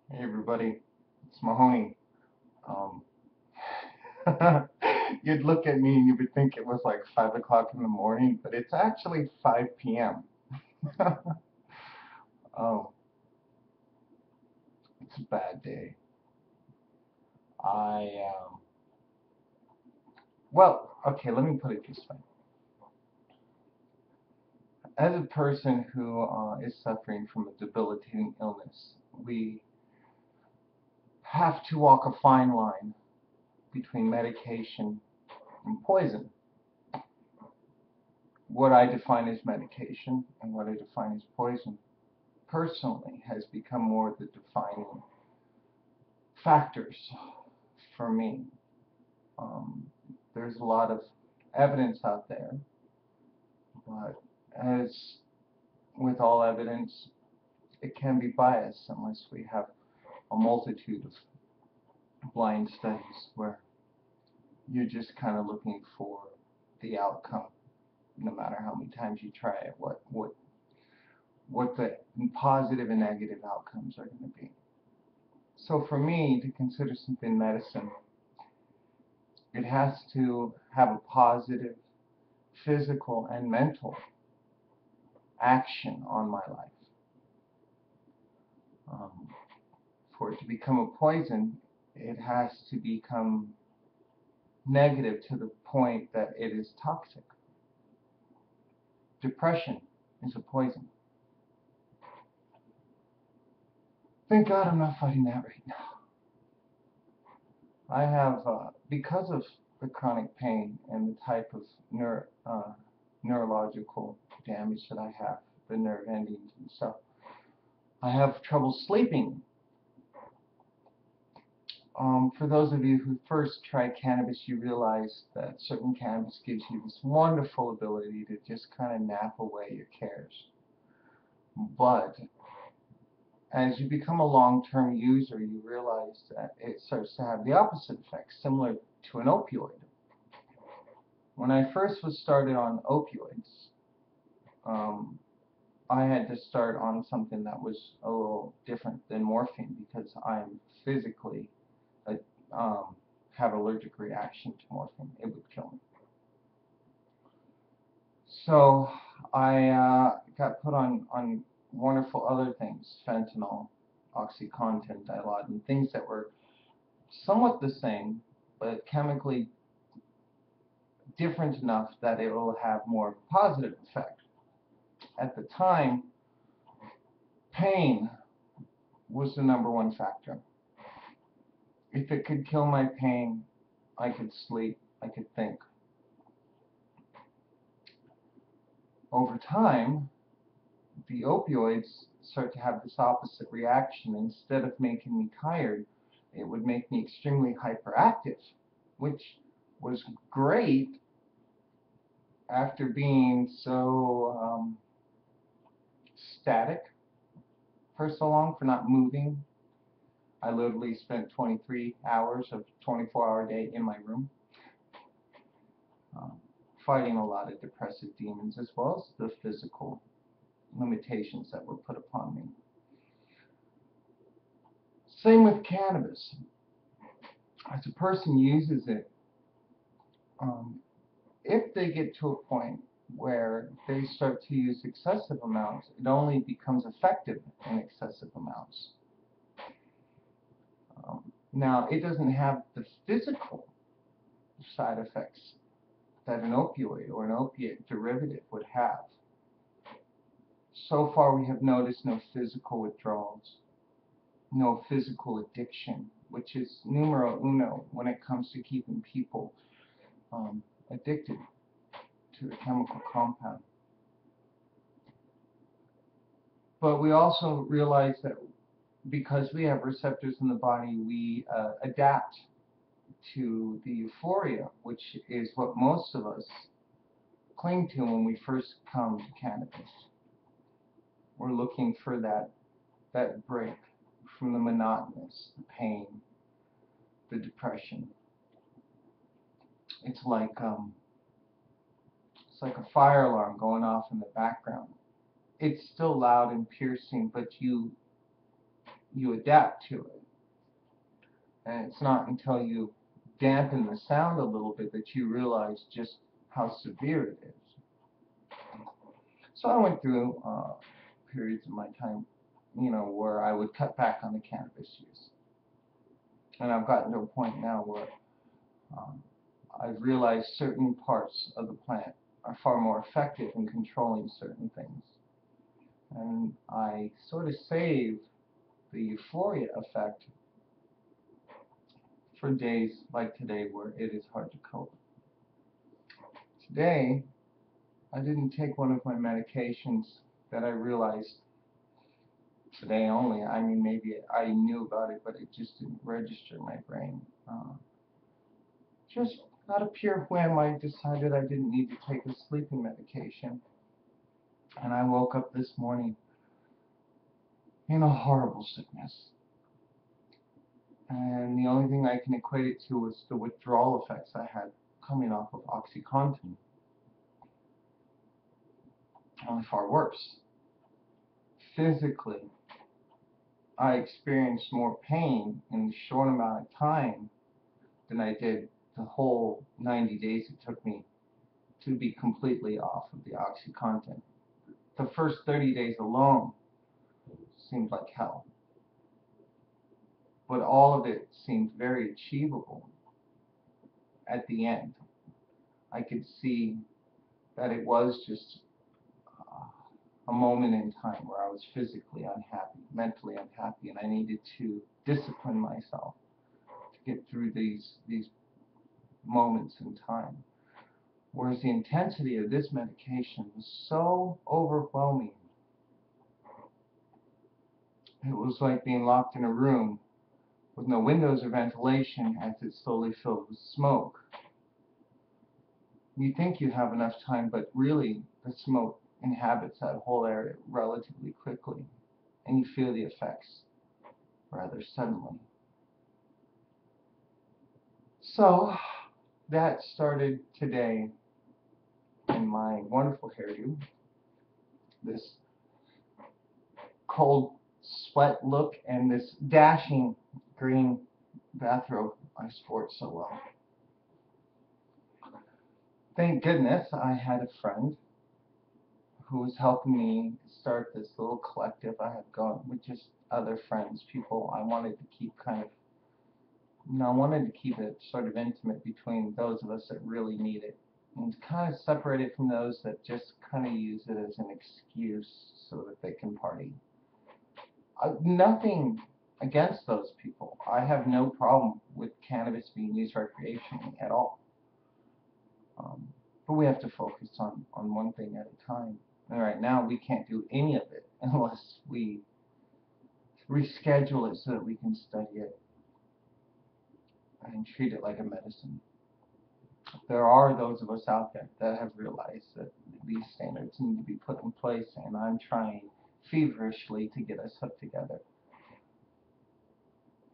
Hey everybody, it's Mahoney. Um, you'd look at me and you would think it was like 5 o'clock in the morning, but it's actually 5 p.m. Oh, it's a bad day. I, okay, let me put it this way. As a person who is suffering from a debilitating illness, we have to walk a fine line between medication and poison. What I define as medication and what I define as poison personally has become more the defining factors for me. Um, there's a lot of evidence out there, but as with all evidence, it can be biased unless we have a multitude of blind studies where you're just kind of looking for the outcome, no matter how many times you try it, what the positive and negative outcomes are going to be. So for me to consider something medicine, it has to have a positive physical and mental action on my life. Um, for it to become a poison, it has to become negative to the point that it is toxic. Depression is a poison. Thank God I'm not fighting that right now. I have, because of the chronic pain and the type of neurological damage that I have, the nerve endings and stuff, I have trouble sleeping. For those of you who first try cannabis, you realize that certain cannabis gives you this wonderful ability to just kind of nap away your cares. But as you become a long-term user, you realize that it starts to have the opposite effect, similar to an opioid. When I first was started on opioids, um, I had to start on something that was a little different than morphine because I'm physically a, have allergic reaction to morphine. It would kill me. So I got put on wonderful other things, fentanyl, OxyContin, Dilaudid, things that were somewhat the same, but chemically different enough that it will have more positive effect. At the time, pain was the number one factor. If it could kill my pain, I could sleep, I could think. Over time, the opioids start to have this opposite reaction. Instead of making me tired, it would make me extremely hyperactive, which was great after being so static for so long, for not moving. I literally spent 23 hours of 24-hour day in my room, um, fighting a lot of depressive demons as well as the physical limitations that were put upon me. Same with cannabis. As a person uses it, um, if they get to a point where they start to use excessive amounts, it only becomes effective in excessive amounts. Now, it doesn't have the physical side effects that an opioid or an opiate derivative would have. So far, we have noticed no physical withdrawals, no physical addiction, which is numero uno when it comes to keeping people addicted to a chemical compound. But we also realize that because we have receptors in the body, we adapt to the euphoria, which is what most of us cling to when we first come to cannabis. We're looking for that break from the monotonous, the pain, the depression. It's like um, it's like a fire alarm going off in the background. It's still loud and piercing, but you adapt to it. And it's not until you dampen the sound a little bit that you realize just how severe it is. So I went through periods of my time, where I would cut back on the cannabis use. And I've gotten to a point now where um, I've realized certain parts of the plant are far more effective in controlling certain things. And I sort of save the euphoria effect for days like today where it is hard to cope. Today, I didn't take one of my medications that I realized today only. I mean, maybe I knew about it, but it just didn't register in my brain. Just out of pure whim, I decided I didn't need to take a sleeping medication. And I woke up this morning in a horrible sickness. And the only thing I can equate it to was the withdrawal effects I had coming off of OxyContin. Only far worse. Physically, I experienced more pain in a short amount of time than I did the whole 90 days it took me to be completely off of the OxyContin. The first 30 days alone seemed like hell. But all of it seemed very achievable at the end. I could see that it was just a moment in time where I was physically unhappy, mentally unhappy, and I needed to discipline myself to get through these moments in time. Whereas the intensity of this medication was so overwhelming. It was like being locked in a room with no windows or ventilation as it slowly filled with smoke. You think you have enough time, but really the smoke inhabits that whole area relatively quickly, and you feel the effects rather suddenly. So that started today in my wonderful hairdo, this cold sweat look, and this dashing green bathrobe I sport so well. Thank goodness I had a friend who was helping me start this little collective I have going with just other friends, people I wanted to keep I wanted to keep it sort of intimate between those of us that really need it, and kind of separate it from those that just kind of use it as an excuse so that they can party. Nothing against those people. I have no problem with cannabis being used recreationally at all. But we have to focus on one thing at a time. And right now, we can't do any of it unless we reschedule it so that we can study it and treat it like a medicine. There are those of us out there that have realized that these standards need to be put in place, and I'm trying feverishly to get us hooked together.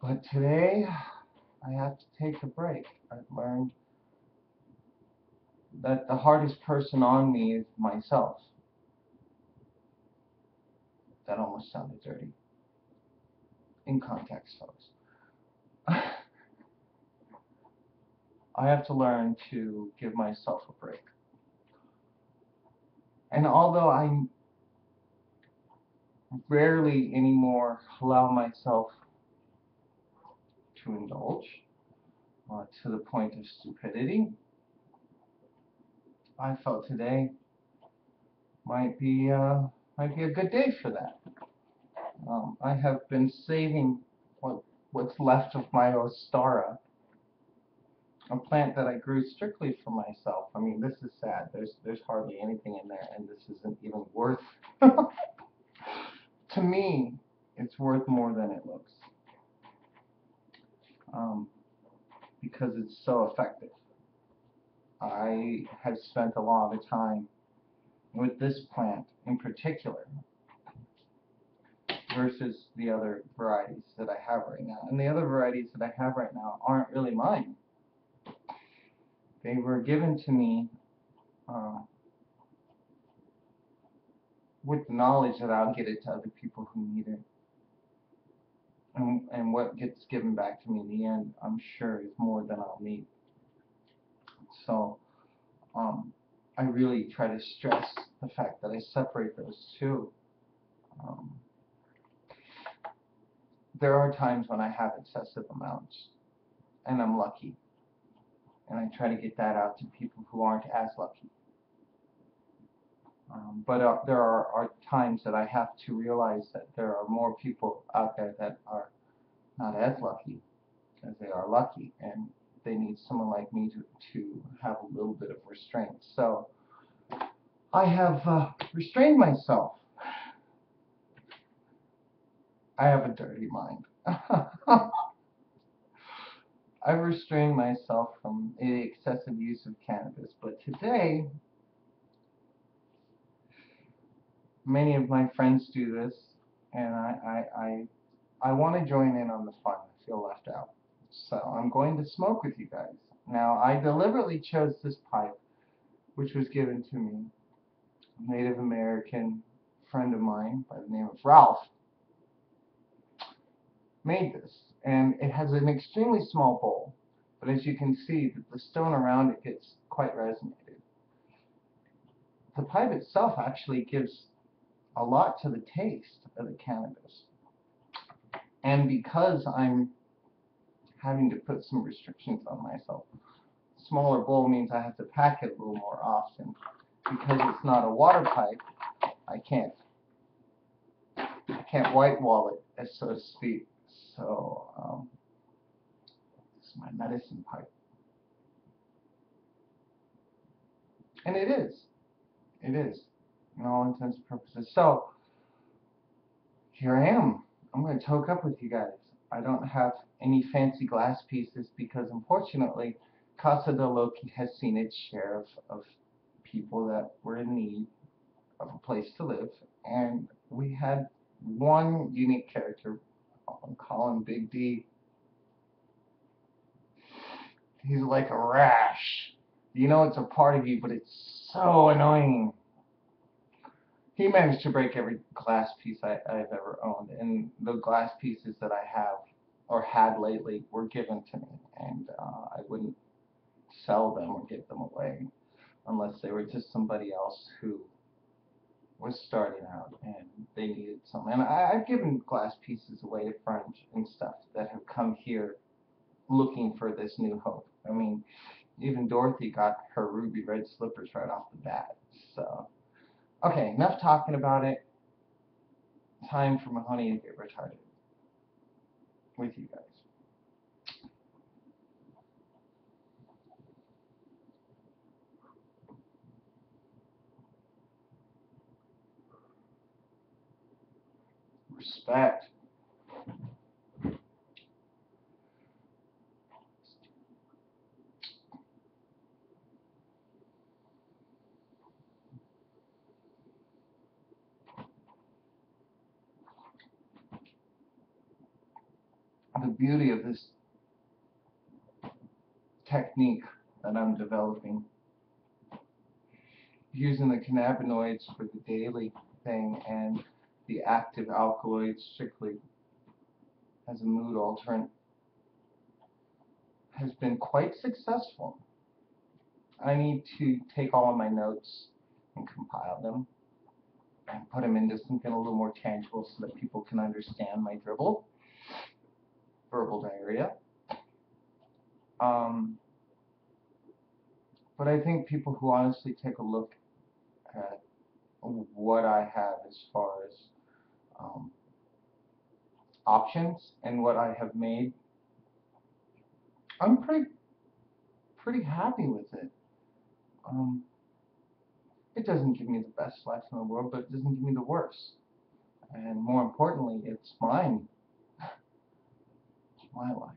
But today, I have to take a break. I've learned that the hardest person on me is myself. That almost sounded dirty. In context, folks. I have to learn to give myself a break. And although I rarely anymore allow myself to indulge to the point of stupidity, I felt today might be a good day for that. I have been saving what's left of my Ostara, a plant that I grew strictly for myself. I mean, this is sad. There's hardly anything in there, and this isn't even worth. To me, it's worth more than it looks, because it's so effective. I have spent a lot of time with this plant in particular versus the other varieties that I have right now. And the other varieties that I have right now aren't really mine. They were given to me with the knowledge that I'll get it to other people who need it. and what gets given back to me in the end, I'm sure is more than I'll need. So I really try to stress the fact that I separate those two. Um, there are times when I have excessive amounts, and I'm lucky, and I try to get that out to people who aren't as lucky. But there are times that I have to realize that there are more people out there that are not as lucky as they are lucky, and they need someone like me to have a little bit of restraint. So I have restrained myself. I have a dirty mind. I've restrained myself from the excessive use of cannabis, but today, many of my friends do this, and I want to join in on the fun. I feel left out. So I'm going to smoke with you guys. Now, I deliberately chose this pipe, which was given to me, a Native American friend of mine by the name of Ralph made this, and it has an extremely small bowl, but as you can see, the stone around it gets quite resonated. The pipe itself actually gives a lot to the taste of the cannabis, and because I'm having to put some restrictions on myself, smaller bowl means I have to pack it a little more often. Because it's not a water pipe, I can't white wall it, as so to speak. So this is my medicine pipe, and it is, in all intents and purposes. So here I am. I'm going to toke up with you guys. I don't have any fancy glass pieces because, unfortunately, Casa de Loki has seen its share of people that were in need of a place to live, and we had one unique character. I'll call him Big D. He's like a rash. You know it's a part of you, but it's so annoying. He managed to break every glass piece I've ever owned, and the glass pieces that I have or had lately were given to me, and I wouldn't sell them or give them away unless they were just somebody else who was starting out and they needed some. And I've given glass pieces away to friends and stuff that have come here looking for this new hope. I mean, even Dorothy got her ruby red slippers right off the bat. So, okay, enough talking about it. Time for Mahoney to get retarded with you guys. Respect. The beauty of this technique that I'm developing, using the cannabinoids for the daily thing and the active alkaloids strictly as a mood alternate, has been quite successful. I need to take all of my notes and compile them and put them into something a little more tangible so that people can understand my dribble, verbal diarrhea. But I think people who honestly take a look at what I have as far as um, options and what I have made, I'm pretty happy with it. Um, it doesn't give me the best life in the world, but it doesn't give me the worst. And more importantly, it's mine. It's my life.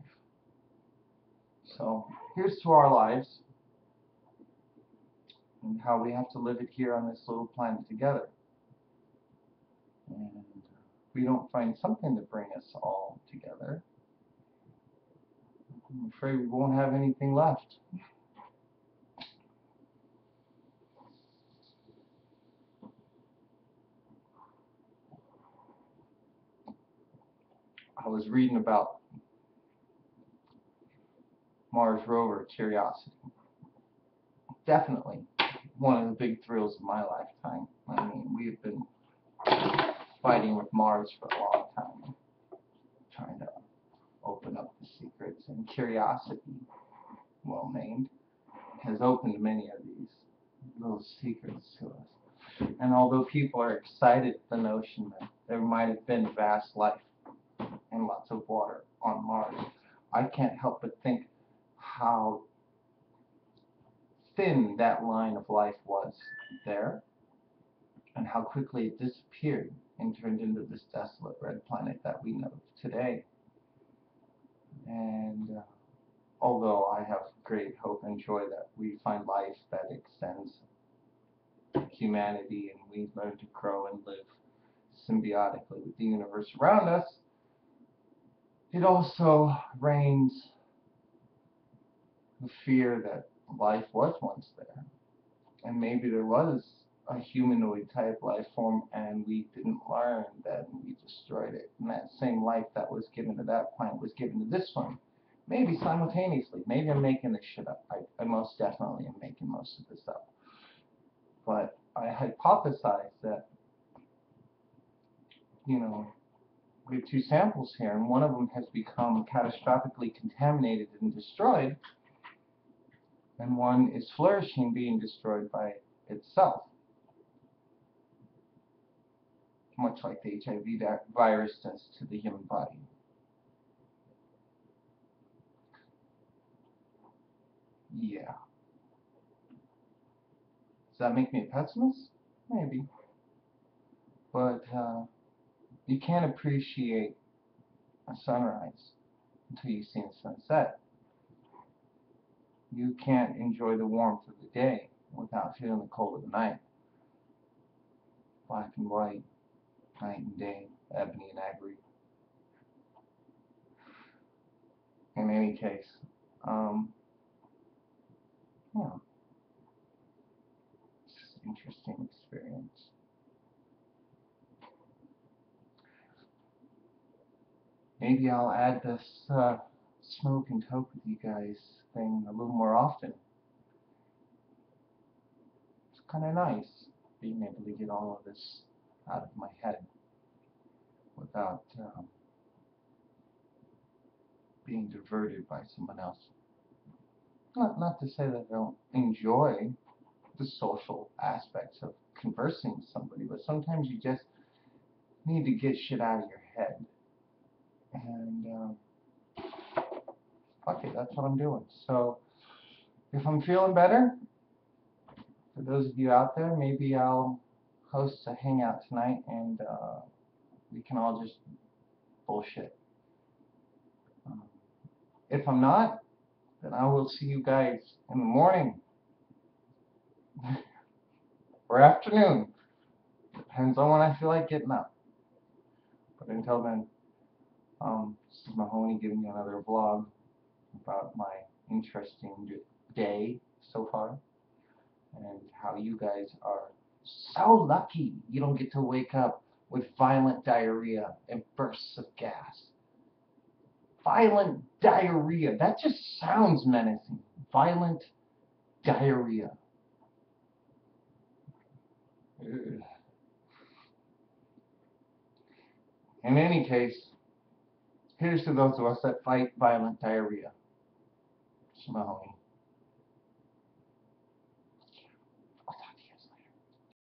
So here's to our lives and how we have to live it here on this little planet together. And if we don't find something to bring us all together, I'm afraid we won't have anything left. I was reading about Mars rover Curiosity. Definitely one of the big thrills of my lifetime. I mean, we've been fighting with Mars for a long time, trying to open up the secrets, and Curiosity, well named, has opened many of these little secrets to us. And although people are excited at the notion that there might have been vast life and lots of water on Mars, I can't help but think how thin that line of life was there, and how quickly it disappeared and turned into this desolate red planet that we know today. And although I have great hope and joy that we find life that extends humanity and we learn to grow and live symbiotically with the universe around us, it also reigns the fear that life was once there. And maybe there was a humanoid type life form and we didn't learn that and we destroyed it. And that same life that was given to that planet was given to this one. Maybe simultaneously. Maybe I'm making this shit up. I most definitely am making most of this up. But I hypothesize that, you know, we have two samples here, and one of them has become catastrophically contaminated and destroyed, and one is flourishing, being destroyed by itself. Much like the HIV virus does to the human body. Yeah. Does that make me a pessimist? Maybe. But you can't appreciate a sunrise until you've seen a sunset. You can't enjoy the warmth of the day without feeling the cold of the night. Black and white, night and day, ebony and ivory. In any case, yeah, it's just an interesting experience. Maybe I'll add this smoke and talk with you guys thing a little more often. It's kind of nice being able to get all of this out of my head without being diverted by someone else. Not to say that I don't enjoy the social aspects of conversing with somebody, but sometimes you just need to get shit out of your head. And fuck it, that's what I'm doing. So if I'm feeling better, for those of you out there, maybe I'll host a hangout tonight and we can all just bullshit. If I'm not, then I will see you guys in the morning or afternoon. Depends on when I feel like getting up. But until then, this is Mahoney giving you another vlog about my interesting day so far and how you guys are so lucky you don't get to wake up with violent diarrhea and bursts of gas. Violent diarrhea. That just sounds menacing. Violent diarrhea. Ugh. In any case, here's to those of us that fight violent diarrhea. Mahoney.